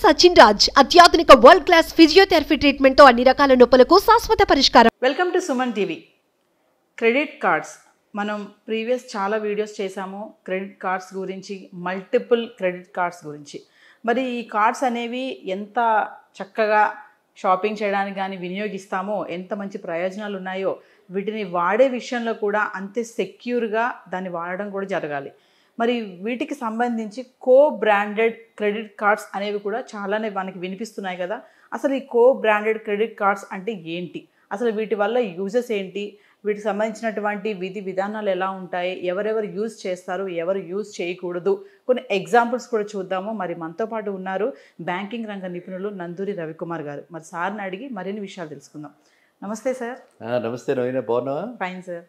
సచిన్ రాజ్ అత్యాధునిక world class physiotherapy treatment తో అన్ని రకాల నొప్పులకు శాశ్వత పరిష్కారం. Welcome to Suman TV. Credit cards మనం ప్రీవియస్ చాలా వీడియోస్ చేశాము క్రెడిట్ కార్డ్స్ గురించి, మల్టిపుల్ క్రెడిట్ కార్డ్స్ గురించి. మరి ఈ కార్డ్స్ అనేవి ఎంత చక్కగా షాపింగ్ చేయడానికి కానీ వినియోగిస్తామో, ఎంత మంచి ప్రయోజనాలు ఉన్నాయో, వీటిని వాడే విషయంలో కూడా అంతే సెక్యూర్గా దాన్ని వాడడం కూడా జరగాలి. మరి వీటికి సంబంధించి కో బ్రాండెడ్ క్రెడిట్ కార్డ్స్ అనేవి కూడా చాలానే మనకి వినిపిస్తున్నాయి కదా. అసలు ఈ కో బ్రాండెడ్ క్రెడిట్ కార్డ్స్ అంటే ఏంటి, అసలు వీటి వల్ల యూజెస్ ఏంటి, వీటికి సంబంధించినటువంటి విధి విధానాలు ఎలా ఉంటాయి, ఎవరెవరు యూజ్ చేస్తారు, ఎవరు యూజ్ చేయకూడదు, కొన్ని ఎగ్జాంపుల్స్ కూడా చూద్దాము. మరి మనతో పాటు ఉన్నారు బ్యాంకింగ్ రంగ నిపుణులు నందూరి రవికుమార్ గారు. మరి సార్ని అడిగి మరిన్ని విషయాలు తెలుసుకుందాం. నమస్తే సార్. నమస్తే నవీన, బాగున్నావా? Fine sir.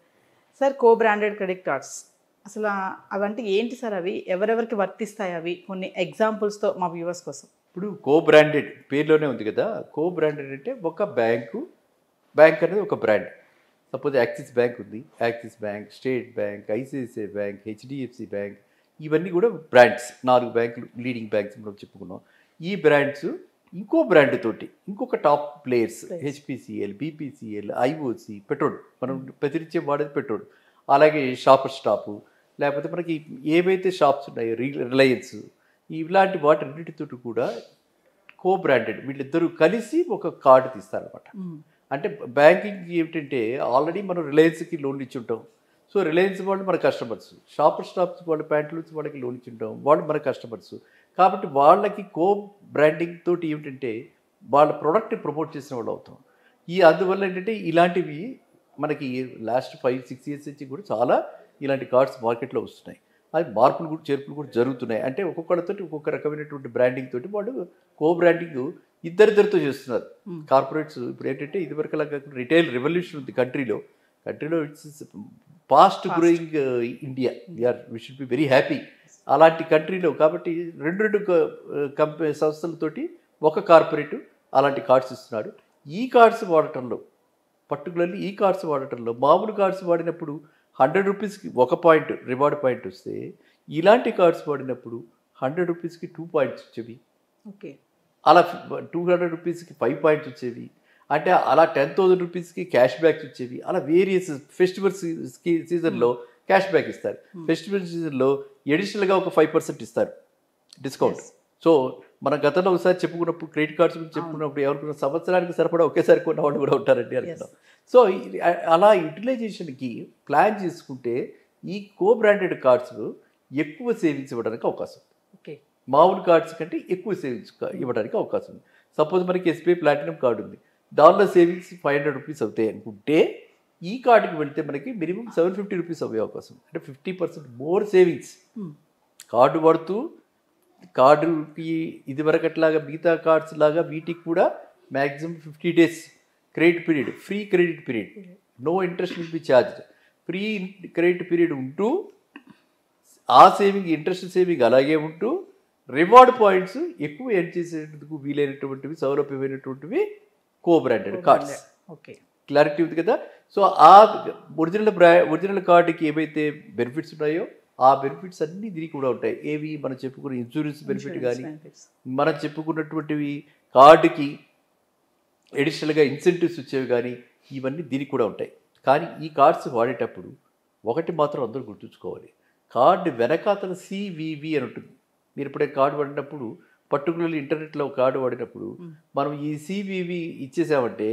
Sir, co branded credit cards అసలు అవంటే ఏంటి సార్, అవి ఎవరెవరికి వర్తిస్తాయి, అవి కొన్ని ఎగ్జాంపుల్స్తో మా వ్యూవర్స్ కోసం. ఇప్పుడు కో బ్రాండెడ్ పేరులోనే ఉంది కదా. కో బ్రాండెడ్ అంటే ఒక బ్యాంక్ అనేది ఒక బ్రాండ్. సపోజ్ యాక్సిస్ బ్యాంక్ ఉంది, axis bank, state bank, ICICI bank, HDFC bank, ఇవన్నీ కూడా బ్రాండ్స్. 4 బ్యాంకులు లీడింగ్ బ్యాంక్స్ మనం చెప్పుకున్నాం. ఈ బ్రాండ్స్ ఇంకో బ్రాండ్ తోటి ఇంకొక top players, HPCL, BPCL, IOC, petrol, మనం ప్రతినిత్యం వాడేది పెట్రోల్, అలాగే షాపర్ స్టాపు, లేకపోతే మనకి ఏవైతే షాప్స్ ఉన్నాయో రిలయన్స్, ఇలాంటి వాటన్నిటితో కూడా కో బ్రాండెడ్ వీళ్ళిద్దరూ కలిసి ఒక కార్డు తీస్తారనమాట. అంటే బ్యాంకింగ్ ఏమిటంటే ఆల్రెడీ మనం రిలయన్స్కి లోన్ ఇచ్చి ఉంటాం. సో రిలయన్స్ వాళ్ళు మన కస్టమర్స్, షాపర్ స్టాప్స్ వాళ్ళ ప్యాంట్లు వాళ్ళకి లోన్ ఇచ్చి ఉంటాం, వాళ్ళు మన కస్టమర్స్. కాబట్టి వాళ్ళకి కో బ్రాండింగ్ తోటి ఏమిటంటే వాళ్ళ ప్రోడక్ట్ని ప్రమోట్ చేసిన వాళ్ళు అవుతాం. అందువల్ల ఏంటంటే ఇలాంటివి మనకి లాస్ట్ 5-6 ఇయర్స్ నుంచి కూడా చాలా ఇలాంటి కార్డ్స్ మార్కెట్లో వస్తున్నాయి. అది మార్పులు కూడా చేర్పులు కూడా జరుగుతున్నాయి. అంటే ఒక్కొక్కరితో ఒక్కొక్క రకమైనటువంటి బ్రాండింగ్ తోటి వాళ్ళు కో బ్రాండింగ్ ఇద్దరితో చేస్తున్నారు. కార్పొరేట్స్ ఇప్పుడు ఏంటంటే ఇదివరకు లాగా రిటైల్ రెవల్యూషన్ ఉంది కంట్రీలో it's fast growing India. We should be very happy అలాంటి కంట్రీలో. కాబట్టి రెండు సంస్థలతోటి ఒక కార్పొరేట్ అలాంటి కార్డ్స్ ఇస్తున్నాడు. ఈ కార్డ్స్ వాడటంలో పర్టికులర్లీ ఈ కార్డ్స్ వాడటంలో మామూలు కార్డ్స్ వాడినప్పుడు 100 రూపీస్కి 1 పాయింట్ రివార్డ్ పాయింట్ వస్తే, ఇలాంటి కార్డ్స్ వాడినప్పుడు 100 రూపీస్కి 2 పాయింట్స్ వచ్చేవి. ఓకే, అలా 200 రూపీస్కి 5 పాయింట్స్ వచ్చేవి. అంటే అలా 10,000 రూపీస్కి క్యాష్ బ్యాక్స్ వచ్చేవి. అలా వేరియస్ ఫెస్టివల్ సీజన్లో క్యాష్ బ్యాక్ ఇస్తారు. ఫెస్టివల్ సీజన్లో ఎడిషనల్గా ఒక 5% ఇస్తారు డిస్కౌంట్. సో మన గతంలో ఒకసారి చెప్పుకున్నప్పుడు క్రెడిట్ కార్డ్స్ గురించి చెప్పుకున్నప్పుడు ఎవరుకున్న సంవత్సరానికి సరిపడా ఒకేసారి కొన్న వాళ్ళు కూడా ఉంటారండి అనుకున్నాం. సో అలా యూటిలైజేషన్కి ప్లాన్ చేసుకుంటే ఈ కో బ్రాండెడ్ కార్డ్స్ ఎక్కువ సేవింగ్స్ ఇవ్వడానికి అవకాశం ఉంది. ఓకే, మామూలు కార్డ్స్ కంటే ఎక్కువ సేవింగ్స్ ఇవ్వడానికి అవకాశం ఉంది. సపోజ్ మనకి ఎస్బీఐ ప్లాటినం కార్డు ఉంది, దానిలో సేవింగ్స్ 500 రూపీస్ అవుతాయి అనుకుంటే, ఈ కార్డుకి వెళ్తే మనకి మినిమం 750 రూపీస్ అవ్వే అవకాశం. అంటే 50% మోర్ సేవింగ్స్. కార్డు వాడుతూ కార్డుకి ఇదివరకట్లాగా మిగతా కార్డ్స్ లాగా వీటికి కూడా maximum 50 days credit period, free credit period, no interest will be charged, free credit period ఉంటూ ఆ సేవింగ్ ఇంట్రెస్ట్ సేవింగ్ అలాగే ఉంటూ రివార్డ్ పాయింట్స్ ఎక్కువ ఎర్న్ చేసేందుకు వీలైనటువంటివి సౌలభ్యమైనటువంటివి co branded cards. Okay, clarity ఉంది కదా. సో ఆ ఒరిజినల్ కార్డుకి ఏవైతే బెనిఫిట్స్ ఉన్నాయో ఆ బెనిఫిట్స్ అన్నీ దీనికి కూడా ఉంటాయి. ఏవి మనం చెప్పుకున్న ఇన్సూరెన్స్ బెనిఫిట్ కానీ, మనం చెప్పుకున్నటువంటివి కార్డుకి ఎడిషనల్గా ఇన్సెంటివ్స్ వచ్చేవి కానీ, ఇవన్నీ దీనికి కూడా ఉంటాయి. కానీ ఈ కార్డ్స్ వాడేటప్పుడు ఒకటి మాత్రం అందరూ గుర్తుంచుకోవాలి, కార్డు వెనకాతల సివివి అని ఉంటుంది. మీరు ఇప్పుడే కార్డు వాడినప్పుడు, పర్టికులర్లీ ఇంటర్నెట్లో కార్డు వాడినప్పుడు మనం ఈ సివివి ఇచ్చేసామంటే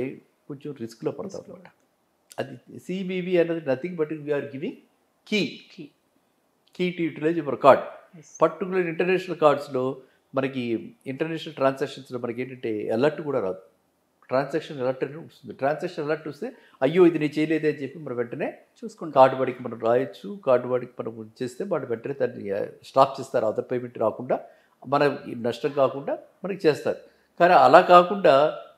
కొంచెం రిస్క్లో పడతాం అనమాట. అది సివివి అన్నది nothing but we are giving key to utilize your card. Particular international కార్డ్స్లో మనకి ఇంటర్నేషనల్ ట్రాన్సాక్షన్స్లో మనకి ఏంటంటే అలర్ట్ కూడా రాదు. ట్రాన్సాక్షన్ అలర్ట్ అని వస్తుంది. ట్రాన్సాక్షన్ అలర్ట్ వస్తే అయ్యో ఇది నేను చేయలేదే అని చెప్పి మనం వెంటనే చూసుకుంటాం. కార్డు వాడికి మనం రాయొచ్చు, కార్డు వాడికి మనం చేస్తే వాడు వెంటనే దాన్ని స్టాప్ చేస్తారు. అదర్ పేమెంట్ రాకుండా, మన నష్టం కాకుండా మనకి చేస్తారు. కానీ అలా కాకుండా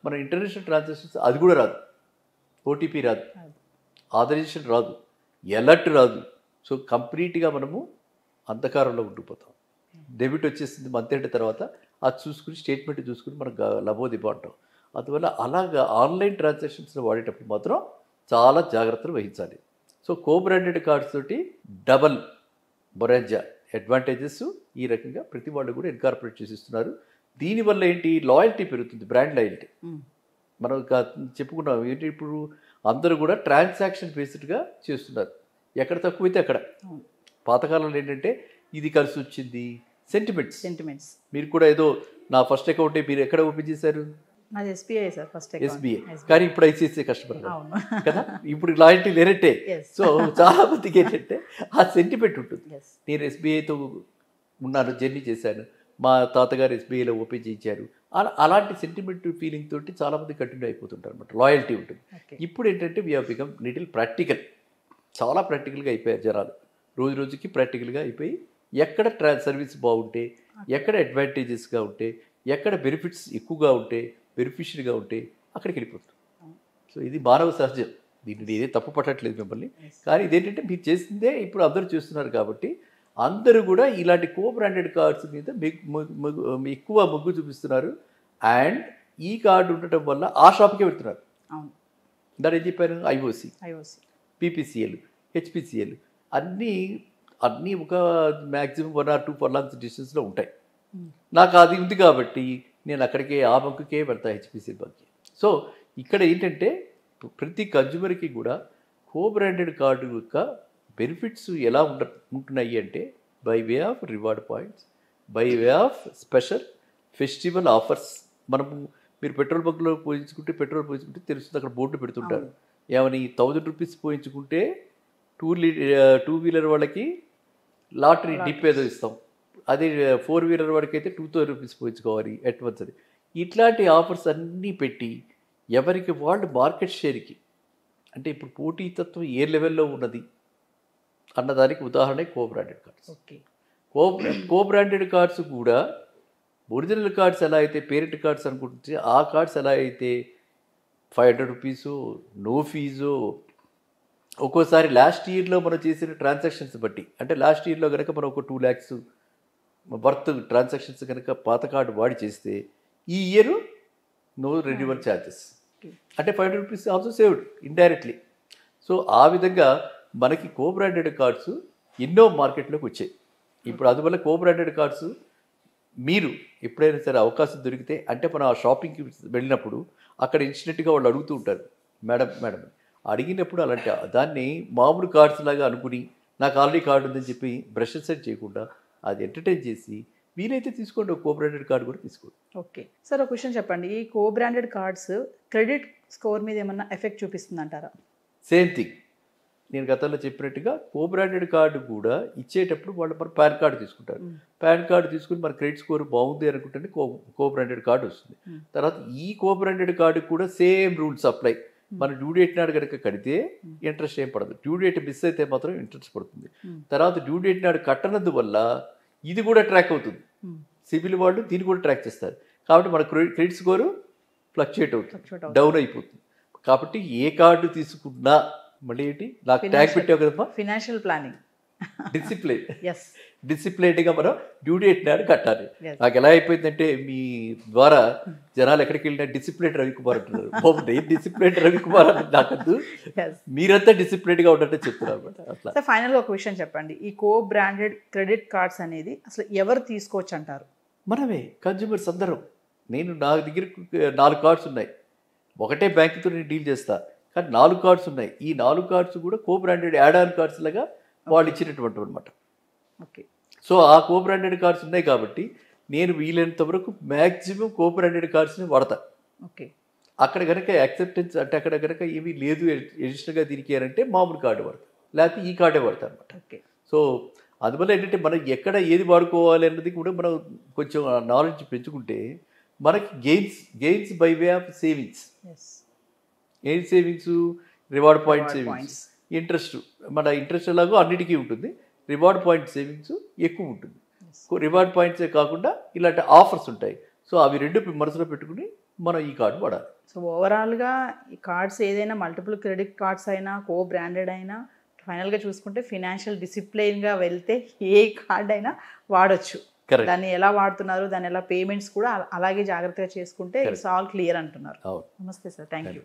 మన ఇంటర్నేషనల్ ట్రాన్సాక్షన్స్ అది కూడా రాదు. ఓటీపీ రాదు, ఆథరైజేషన్ రాదు, అలర్ట్ రాదు. సో కంప్లీట్గా మనము అంధకారంలో ఉండిపోతాం. డెబిట్ వచ్చేసింది మంత్ ఎండ్ తర్వాత అది చూసుకుని స్టేట్మెంట్ చూసుకుని మనకు లబోదిబో అంటాం. అందువల్ల అలాగా ఆన్లైన్ ట్రాన్సాక్షన్స్లో వాడేటప్పుడు మాత్రం చాలా జాగ్రత్తలు వహించాలి. సో కో బ్రాండెడ్ కార్డ్స్ తోటి డబల్ బొరాంజా అడ్వాంటేజెస్ ఈ రకంగా ప్రతి వాళ్ళు కూడా ఇన్కార్పొరేట్ చేసి ఇస్తున్నారు. దీనివల్ల ఏంటి లాయల్టీ పెరుగుతుంది, బ్రాండ్ లాయల్టీ. మ్మ్. మనం చెప్పుకున్నాం ఏంటి, ఇప్పుడు అందరూ కూడా ట్రాన్సాక్షన్ బేస్డ్గా చేస్తున్నారు, ఎక్కడ తక్కువైతే అక్కడ. అవును. పాతకాలంలో ఏంటంటే ఇది కలిసి వచ్చింది, సెంటిమెంట్స్. మీరు కూడా ఏదో నా ఫస్ట్ అకౌంటే మీరు ఎక్కడ ఓపెన్ చేశారు? నాది ఎస్బీఐ సార్, ఫస్ట్ ఎస్బీఐ. కానీ ఇప్పుడు ఐసిఐసిఐ కస్టమర్ అవును. కదా, ఇప్పుడు లాయల్టీ లేనట్టే. Yes. సో చాలా మందికి ఏంటంటే ఆ సెంటిమెంట్ ఉంటుంది. Yes. నేను ఎస్బీఐతో ఉన్నాను, జర్నీ చేశాను, మా తాతగారు ఎస్బీఐలో ఓపెన్ చేయించారు, అలాంటి సెంటిమెంట్ ఫీలింగ్ తోటి చాలామంది కంటిన్యూ అయిపోతుంటారు అనమాట, లాయల్టీ ఉంటుంది. Okay. ఇప్పుడు ఏంటంటే we have become little practical, చాలా ప్రాక్టికల్గా అయిపోయారు జనాలు, రోజు రోజుకి ప్రాక్టికల్గా అయిపోయి ఎక్కడ సర్వీస్ బాగుంటే, ఎక్కడ అడ్వాంటేజెస్గా ఉంటే, ఎక్కడ బెనిఫిట్స్ ఎక్కువగా ఉంటే, బెనిఫిషియరీగా ఉంటే అక్కడికి వెళ్ళిపోతుంది. సో ఇది మానవ సహజం, దీన్ని నేనే తప్పు పట్టట్లేదు మిమ్మల్ని. కానీ ఇదేంటంటే మీరు చేసిందే ఇప్పుడు అందరూ చేస్తున్నారు కాబట్టి అందరూ కూడా ఇలాంటి కో బ్రాండెడ్ కార్డ్స్ మీద ఎక్కువ మొగ్గు చూపిస్తున్నారు. అండ్ ఈ కార్డు ఉండటం వల్ల ఆ షాప్కే వెళ్తున్నారు. అవును. దాని ఏం చెప్పాను, ఐఓసి, ఐఓసి, పీపీసీఎల్, హెచ్పిసిఎల్ అన్నీ ఒక మ్యాక్సిమం 1 or 2 furlongs డిస్టెన్స్లో ఉంటాయి. నాకు అది ఉంది కాబట్టి నేను అక్కడికే ఆ బంకుకే వెళ్తా, హెచ్పిసిఎల్ బంక్కి. సో ఇక్కడ ఏంటంటే ప్రతి కన్జ్యూమర్కి కూడా కో బ్రాండెడ్ కార్డు యొక్క బెనిఫిట్స్ ఎలా ఉంటున్నాయి అంటే by way of reward points, by way of special festival offers. మీరు పెట్రోల్ బంక్లో పోయించుకుంటే తెలుస్తుంది, అక్కడ బోర్డు పెడుతుంటారు, ఏమని 1000 రూపీస్ పోయించుకుంటే 2 వీలర్ వాళ్ళకి లాటరీ డిప్ ఏదో ఇస్తాం, అదే 4 వీలర్ వాడికి అయితే 2000 రూపీస్ పోయించుకోవాలి అడ్వాన్స్. అది ఇట్లాంటి ఆఫర్స్ అన్నీ పెట్టి ఎవరికి వాళ్ళు మార్కెట్ షేర్కి, అంటే ఇప్పుడు పోటీతత్వం ఏ లెవెల్లో ఉన్నది అన్నదానికి ఉదాహరణ కో బ్రాండెడ్ కార్డ్స్. ఓకే. కో బ్రాండెడ్ కార్డ్స్ కూడా ఒరిజినల్ కార్డ్స్ ఎలా అయితే పేరెంట్ కార్డ్స్ అనుకుంటే ఆ కార్డ్స్ ఎలా అయితే 500 రూపీసు నో ఫీజు, ఒక్కోసారి లాస్ట్ ఇయర్లో మనం చేసిన ట్రాన్సాక్షన్స్ బట్టి, అంటే లాస్ట్ ఇయర్లో కనుక మనం ఒక 2 lakhs వర్త్ ట్రాన్సాక్షన్స్ కనుక పాత కార్డు వాడి చేస్తే ఈ ఇయర్ నో రెన్యువల్ ఛార్జెస్, అంటే 500 rupees also saved indirectly. So ఆ విధంగా మనకి కో బ్రాండెడ్ కార్డ్స్ ఎన్నో మార్కెట్లోకి వచ్చాయి. ఇప్పుడు అందువల్ల కో బ్రాండెడ్ కార్డ్స్ మీరు ఎప్పుడైనా సరే అవకాశం దొరికితే, అంటే మనం ఆ షాపింగ్కి వెళ్ళినప్పుడు అక్కడ ఇన్స్టెంట్గా వాళ్ళు అడుగుతూ ఉంటారు, మేడం అడిగినప్పుడు అలాంటి దాన్ని మామూలు కార్డ్స్ లాగా అనుకుని నాకు ఆల్రెడీ కార్డు ఉందని చెప్పి బ్రషెస్ సెట్ చేయకుండా అది ఎంటర్టైన్ చేసి వీలైతే తీసుకోండి, ఒక కో బ్రాండెడ్ కార్డు కూడా తీసుకోండి. ఓకే సార్, ఒక క్వశ్చన్ చెప్పండి, ఈ కో బ్రాండెడ్ కార్డ్స్ క్రెడిట్ స్కోర్ మీద ఏమన్నా ఎఫెక్ట్ చూపిస్తుంది అంటారా? సేమ్ థింగ్, నేను గతంలో చెప్పినట్టుగా కో బ్రాండెడ్ కార్డు కూడా ఇచ్చేటప్పుడు వాళ్ళు మన పాన్ కార్డు తీసుకుంటారు. పాన్ కార్డు తీసుకుని మన క్రెడిట్ స్కోర్ బాగుంది అనుకుంటే కో బ్రాండెడ్ కార్డు వస్తుంది. తర్వాత ఈ కో బ్రాండెడ్ కార్డు కూడా సేమ్ రూల్స్ అప్లై. మన డ్యూ డేట్ నాడు కనుక కడితే ఇంట్రెస్ట్ ఏం పడదు, డ్యూ డేట్ మిస్ అయితే మాత్రం ఇంట్రెస్ట్ పడుతుంది. తర్వాత డ్యూ డేట్ నాడు కట్టనందువల్ల ఇది కూడా ట్రాక్ అవుతుంది, సిబిల్ వాళ్ళు దీన్ని కూడా ట్రాక్ చేస్తారు. కాబట్టి మన క్రెడిట్ స్కోరు ఫ్లక్చుయేట్ అవుతుంది, డౌన్ అయిపోతుంది. కాబట్టి ఏ కార్డు తీసుకున్నా మళ్ళీ ఏంటి, నాకు ట్యాగ్ పెట్టావు కదమ్మా, ఫినాన్షియల్ ప్లానింగ్, డిసిప్లైన్గా మనం డ్యూ డేట్ నాడు కట్టాలి. నాకు ఎలా అయిపోయిందంటే మీ ద్వారా జనాలు ఎక్కడికి వెళ్ళినా డిసిప్లైన్ రవికుమార్ అంటున్నారు. బాబు నేను డిసిప్లైన్ రవికుమార్ అని నాకద్దు, మీరంతా డిసిప్లైన్గా ఉండంటే చెప్తున్నారు. అట్లా సార్ ఫైనల్గా ఒక విషయం చెప్పండి, ఈ కో బ్రాండెడ్ క్రెడిట్ కార్డ్స్ అనేది అసలు ఎవరు తీసుకోవచ్చు అంటారు? మనమే కన్జ్యూమర్స్ అందరం. నా దగ్గర 4 కార్డ్స్ ఉన్నాయి, ఒకటే బ్యాంకుతో నేను డీల్ చేస్తా, కానీ 4 కార్డ్స్ ఉన్నాయి. ఈ 4 కార్డ్స్ కూడా co branded add on cards లాగా వాళ్ళు ఇచ్చినటువంటి అనమాట. ఓకే. సో ఆ కో బ్రాండెడ్ కార్డ్స్ ఉన్నాయి కాబట్టి నేను వీలైనంత వరకు మ్యాక్సిమం కో బ్రాండెడ్ కార్డ్స్ని వాడతా. ఓకే. అక్కడ కనుక యాక్సెప్టెన్స్ అంటే అక్కడ కనుక ఏమీ లేదు ఎడిషనల్గా దీనికి అంటే మామూలు కార్డు వాడతాను, లేకపోతే ఈ కార్డే వాడతాను అనమాట. ఓకే. సో అందువల్ల ఏంటంటే మనం ఎక్కడ ఏది వాడుకోవాలి అన్నది కూడా మనం కొంచెం నాలెడ్జ్ పెంచుకుంటే మనకి gains by way of savings. ఏం savings? Reward point savings, interest. మన ఇంట్రెస్ట్ ఎలాగో అన్నిటికీ ఉంటుంది, రివార్డ్ పాయింట్ సేవింగ్స్ ఎక్కువ ఉంటుంది. రివార్డ్ పాయింట్సే కాకుండా ఇలాంటి ఆఫర్స్ ఉంటాయి. సో అవి రెండు మనసులో పెట్టుకుని మనం ఈ కార్డు వాడాలి. సో ఓవరాల్గా ఈ కార్డ్స్ ఏదైనా మల్టిపుల్ క్రెడిట్ కార్డ్స్ అయినా కో బ్రాండెడ్ అయినా ఫైనల్గా చూసుకుంటే ఫినాన్షియల్ డిసిప్లైన్గా వెళ్తే ఏ కార్డ్ అయినా వాడచ్చు. దాన్ని ఎలా వాడుతున్నారు, దాన్ని ఎలా పేమెంట్స్ కూడా అలాగే జాగ్రత్తగా చేసుకుంటే ఇట్స్ ఆల్ క్లియర్ అంటున్నారు. నమస్తే సార్, థ్యాంక్ యూ.